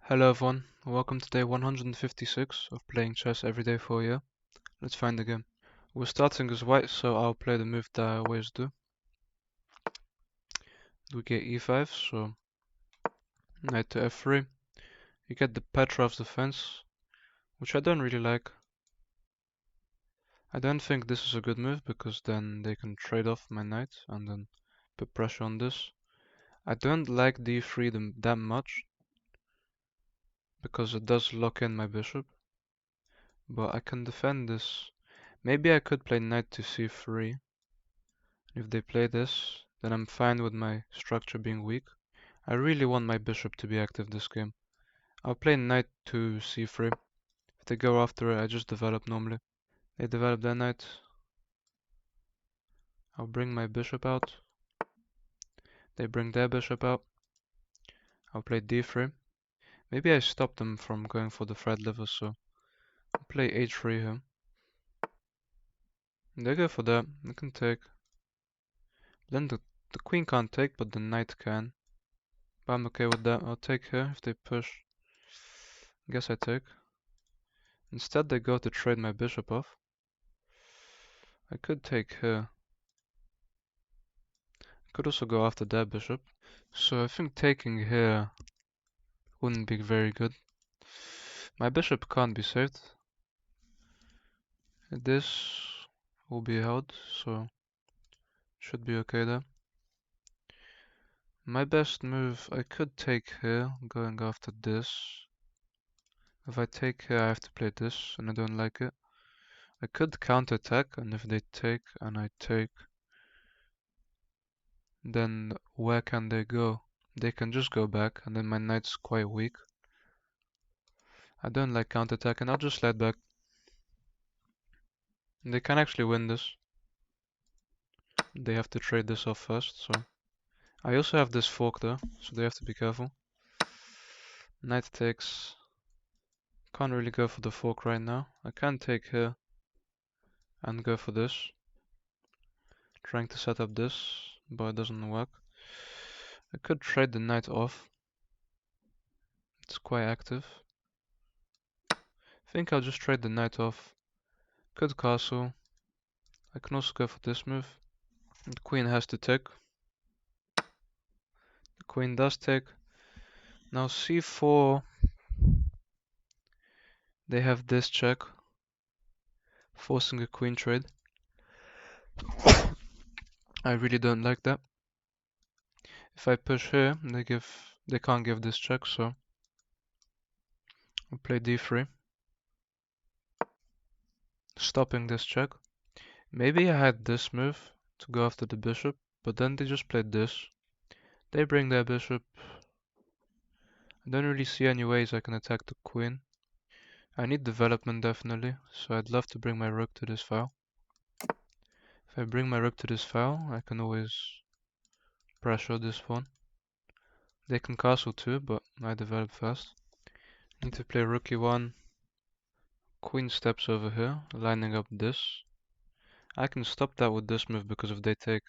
Hello everyone, welcome to day 156 of playing chess every day for a year. Let's find the game. We're starting as white, so I'll play the move that I always do. We get e5, so knight to f3. You get the Petrov's defense, which I don't really like. I don't think this is a good move because then they can trade off my knight and then put pressure on this. I don't like d3 that much because it does lock in my bishop, but I can defend this. Maybe I could play knight to c3. If they play this, then I'm fine with my structure being weak. I really want my bishop to be active this game. I'll play knight to c3. If they go after it, I just develop normally. They develop their knight. I'll bring my bishop out. They bring their bishop out. I'll play d3. Maybe I stop them from going for the thread lever, so I'll play h3 here. They go for that. They can take. Then the queen can't take, but the knight can. But I'm okay with that. I'll take here if they push. Guess I take. Instead they go to trade my bishop off. I could take here. I could also go after that bishop. So I think taking here wouldn't be very good. My bishop can't be saved. This will be held, so should be okay there. My best move, I could take here, going after this. If I take here, I have to play this, and I don't like it. I could counterattack, and if they take and I take, then where can they go? They can just go back, and then my knight's quite weak. I don't like counterattack, and I'll just slide back. They can actually win this. They have to trade this off first, so. I also have this fork though, so they have to be careful. Knight takes. Can't really go for the fork right now. I can take here and go for this. Trying to set up this, but it doesn't work. I could trade the knight off. It's quite active. I think I'll just trade the knight off. Could castle. I can also go for this move. The queen has to take. The queen does take. Now c4. They have this check, forcing a queen trade. I really don't like that. If I push here, they can't give this check, so I'll play d3, stopping this check. Maybe I had this move to go after the bishop, but then they just played this. They bring their bishop. I don't really see any ways I can attack the queen. I need development definitely, so I'd love to bring my rook to this file. If I bring my rook to this file, I can always pressure this pawn. They can castle too, but I develop first. Need to play rook e1. Queen steps over here, lining up this. I can stop that with this move because if they take,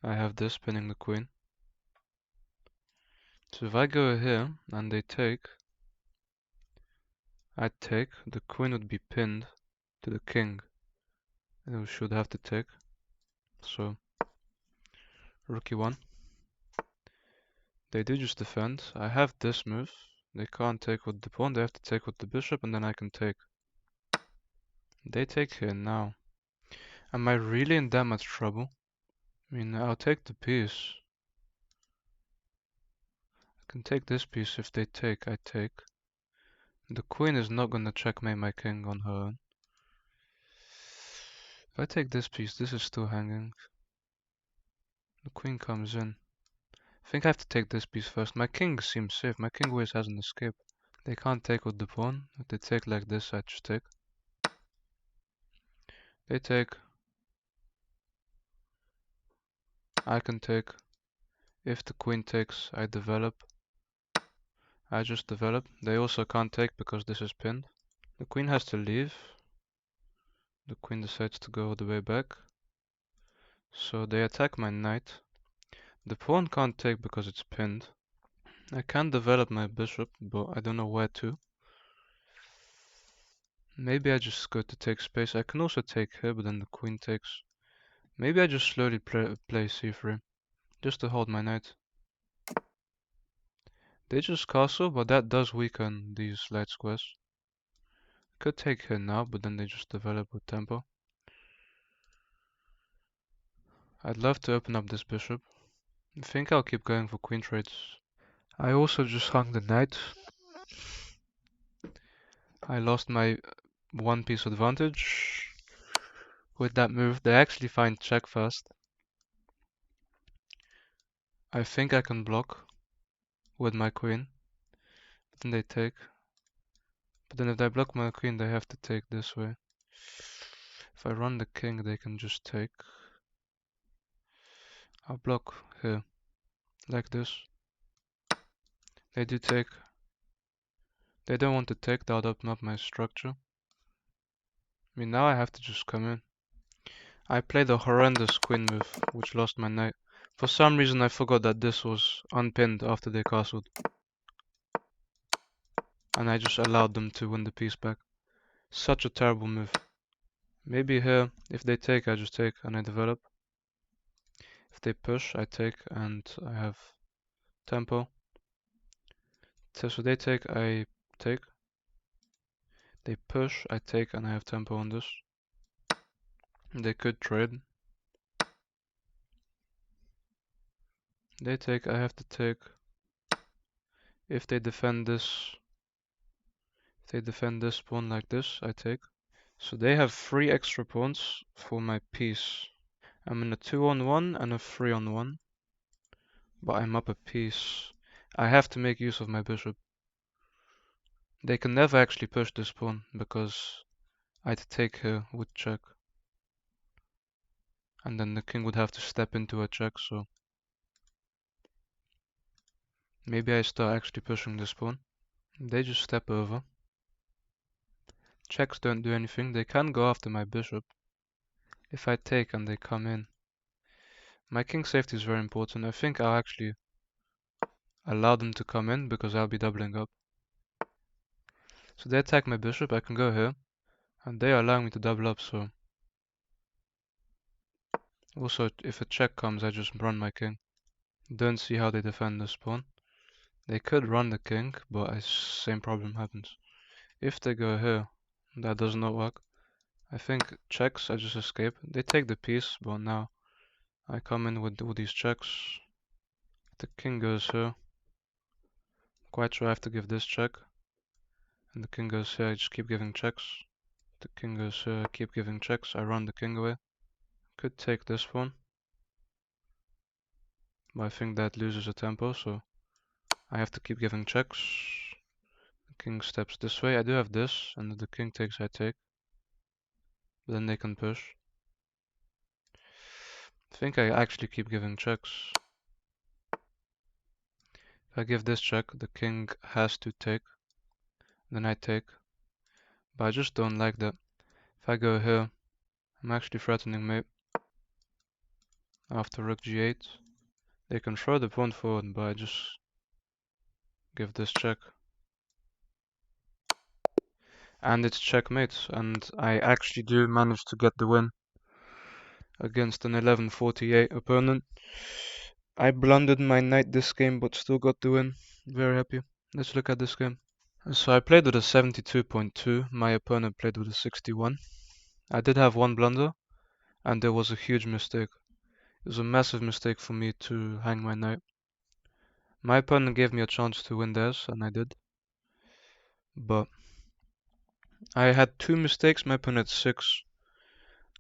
I have this pinning the queen. So if I go here and they take, I take, the queen would be pinned to the king. And we should have to take. So rook e1. They do just defend. I have this move. They can't take with the pawn, they have to take with the bishop and then I can take. They take here now. Am I really in that much trouble? I mean, I'll take the piece. I can take this piece if they take, I take. The queen is not gonna checkmate my king on her own. If I take this piece, this is still hanging. The queen comes in. I think I have to take this piece first. My king seems safe. My king always has an escape. They can't take with the pawn. If they take like this, I just take. They take. I can take. If the queen takes, I develop. I just develop. They also can't take because this is pinned. The queen has to leave. The queen decides to go all the way back. So they attack my knight. The pawn can't take because it's pinned. I can develop my bishop, but I don't know where to. Maybe I just go to take space. I can also take here, but then the queen takes. Maybe I just slowly play c3, just to hold my knight. They just castle, but that does weaken these light squares. Could take here now, but then they just develop with tempo. I'd love to open up this bishop. I think I'll keep going for queen trades. I also just hung the knight. I lost my one piece advantage with that move. They actually find check first. I think I can block with my queen. Then they take. But then if they block my queen, they have to take this way. If I run the king, they can just take. I'll block here, like this. They do take. They don't want to take, that'll open up my structure. I mean, now I have to just come in. I played a horrendous queen move, which lost my knight. For some reason I forgot that this was unpinned after they castled. And I just allowed them to win the piece back. Such a terrible move. Maybe here, if they take, I just take and I develop. If they push, I take and I have tempo. So they take, I take. They push, I take and I have tempo on this. They could trade. They take, I have to take. If they defend this pawn like this, I take. So they have 3 extra pawns for my piece. I'm in a 2-on-1 and a 3-on-1. But I'm up a piece. I have to make use of my bishop. They can never actually push this pawn because I'd take here with check. And then the king would have to step into a check, so maybe I start actually pushing this pawn. They just step over. Checks don't do anything. They can go after my bishop. If I take and they come in. My king safety is very important. I think I'll actually allow them to come in because I'll be doubling up. So they attack my bishop. I can go here. And they are allowing me to double up, so also if a check comes I just run my king. Don't see how they defend this pawn. They could run the king, but same problem happens. If they go here, that does not work. I think checks, I just escape. They take the piece, but now I come in with all these checks. The king goes here. Quite sure I have to give this check. And the king goes here, I just keep giving checks. The king goes here, I keep giving checks. I run the king away. Could take this one. But I think that loses a tempo, so I have to keep giving checks. The king steps this way. I do have this, and if the king takes, I take. But then they can push. I think I actually keep giving checks. If I give this check, the king has to take. Then I take. But I just don't like that. If I go here, I'm actually threatening mate. After rook g8. They can throw the pawn forward, but I just give this check. And it's checkmate, and I actually do manage to get the win against an 1148 opponent. I blundered my knight this game, but still got the win. Very happy. Let's look at this game. So I played with a 72.2, my opponent played with a 61. I did have one blunder, and there was a huge mistake. It was a massive mistake for me to hang my knight. My opponent gave me a chance to win theirs, and I did. But I had 2 mistakes, my opponent had 6.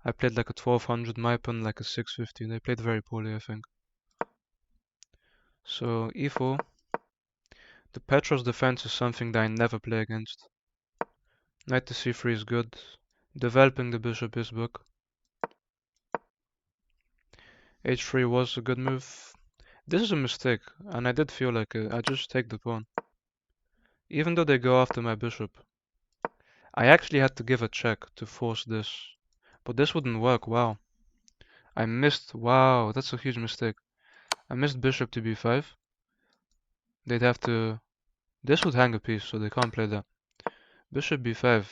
I played like a 1200, my opponent like a 650. They played very poorly, I think. So e4. The Petros defense is something that I never play against. Knight to c3 is good. Developing the bishop is book. h3 was a good move. This is a mistake, and I did feel like I just take the pawn. Even though they go after my bishop. I actually had to give a check to force this. But this wouldn't work, wow. Wow, that's a huge mistake. I missed bishop to b5. they'd have to... This would hang a piece, so they can't play that. Bishop b5.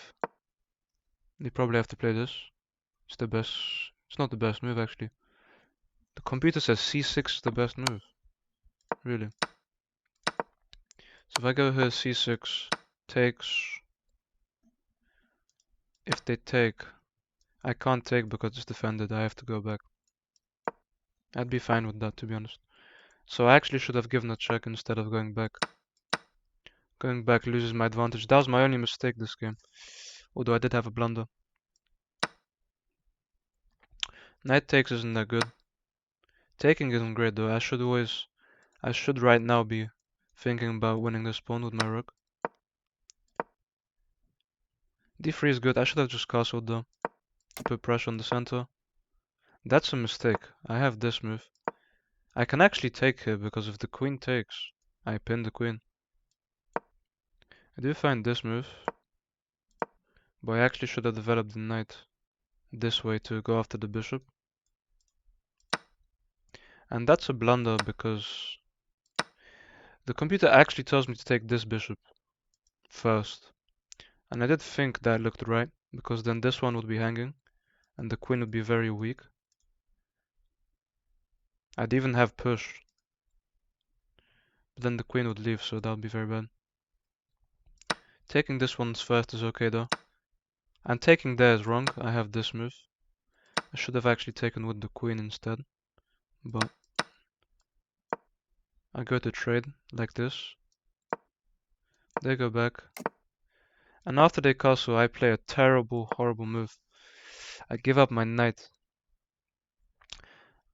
They probably have to play this. It's the best... It's not the best move, actually. The computer says c6 is the best move. Really. So if I go here, c6 takes... If they take... I can't take because it's defended. I have to go back. I'd be fine with that, to be honest. So I actually should have given a check instead of going back. Going back loses my advantage. That was my only mistake this game. Although I did have a blunder. Knight takes isn't that good. Taking isn't great though. I should right now be thinking about winning this pawn with my rook. d3 is good. I should have just castled though. To put pressure on the center. That's a mistake. I have this move. I can actually take here because if the queen takes, I pin the queen. I do find this move. But I actually should have developed the knight this way to go after the bishop. And that's a blunder because the computer actually tells me to take this bishop first. And I did think that looked right, because then this one would be hanging, and the queen would be very weak. I'd even have push. But then the queen would leave, so that would be very bad. Taking this one's first is okay though. And taking there is wrong. I have this move. I should have actually taken with the queen instead. But I go to trade like this. They go back. And after they castle, I play a terrible, horrible move. I give up my knight.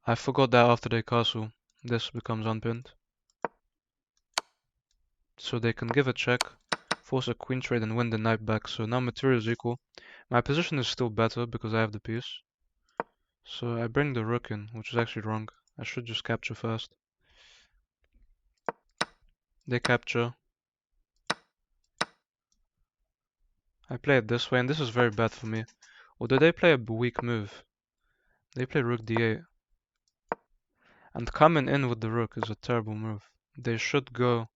I forgot that after they castle, this becomes unpinned. So they can give a check, force a queen trade and win the knight back. So now material is equal. My position is still better because I have the piece. So I bring the rook in, which is actually wrong. I should just capture first. They capture. I play it this way, and this is very bad for me. Although they play a weak move. They play rook d8. And coming in with the rook is a terrible move. They should go...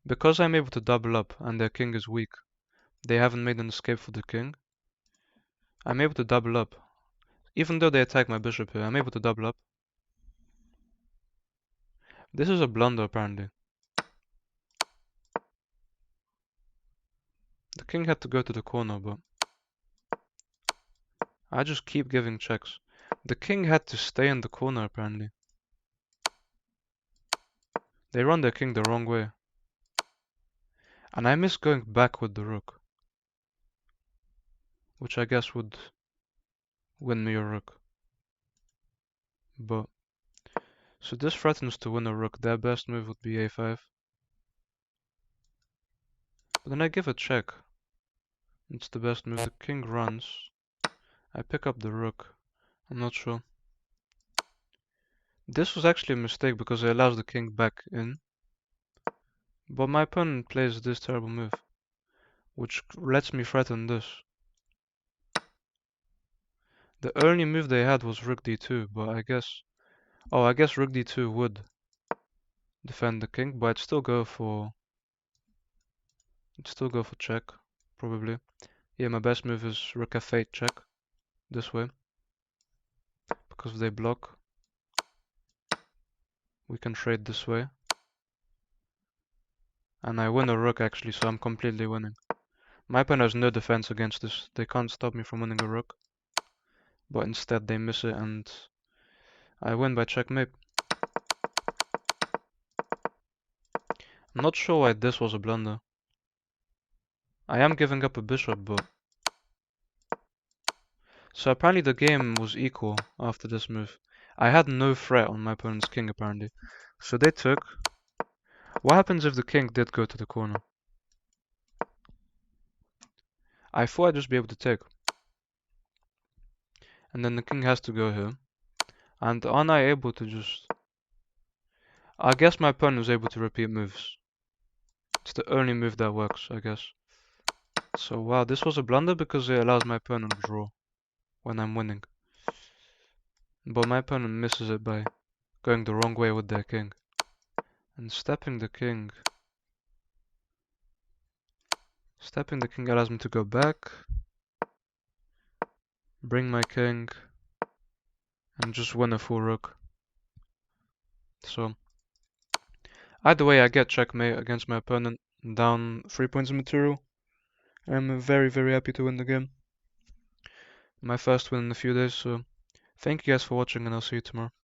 Because I'm able to double up and their king is weak, they haven't made an escape for the king. I'm able to double up. Even though they attack my bishop here, I'm able to double up. This is a blunder apparently. The king had to go to the corner, but I just keep giving checks. The king had to stay in the corner apparently. They run their king the wrong way. And I miss going back with the rook. Which I guess would win me a rook. But... So this threatens to win a rook. Their best move would be a5. But then I give a check. It's the best move. The king runs. I pick up the rook. I'm not sure. This was actually a mistake because it allows the king back in. But my opponent plays this terrible move, which lets me threaten this. The only move they had was rook d2, but I guess... Oh, I guess rook d2 would defend the king, but I'd still go for... check, probably. Yeah, my best move is rook f8 check, this way. Because if they block, we can trade this way. And I win a rook actually, so I'm completely winning. My opponent has no defense against this. They can't stop me from winning a rook. But instead they miss it and I win by checkmate. I'm not sure why this was a blunder. I am giving up a bishop, but... So apparently the game was equal after this move. I had no threat on my opponent's king apparently. So they took. What happens if the king did go to the corner? I thought I'd just be able to take. And then the king has to go here. And aren't I able to just... I guess my opponent was able to repeat moves. It's the only move that works, I guess. So wow, this was a blunder because it allows my opponent to draw when I'm winning. But my opponent misses it by going the wrong way with their king. And stepping the king. Stepping the king allows me to go back, bring my king, and just win a full rook. So, either way, I get checkmate against my opponent, down 3 points of material. I'm very, very happy to win the game. My first win in a few days, so thank you guys for watching, and I'll see you tomorrow.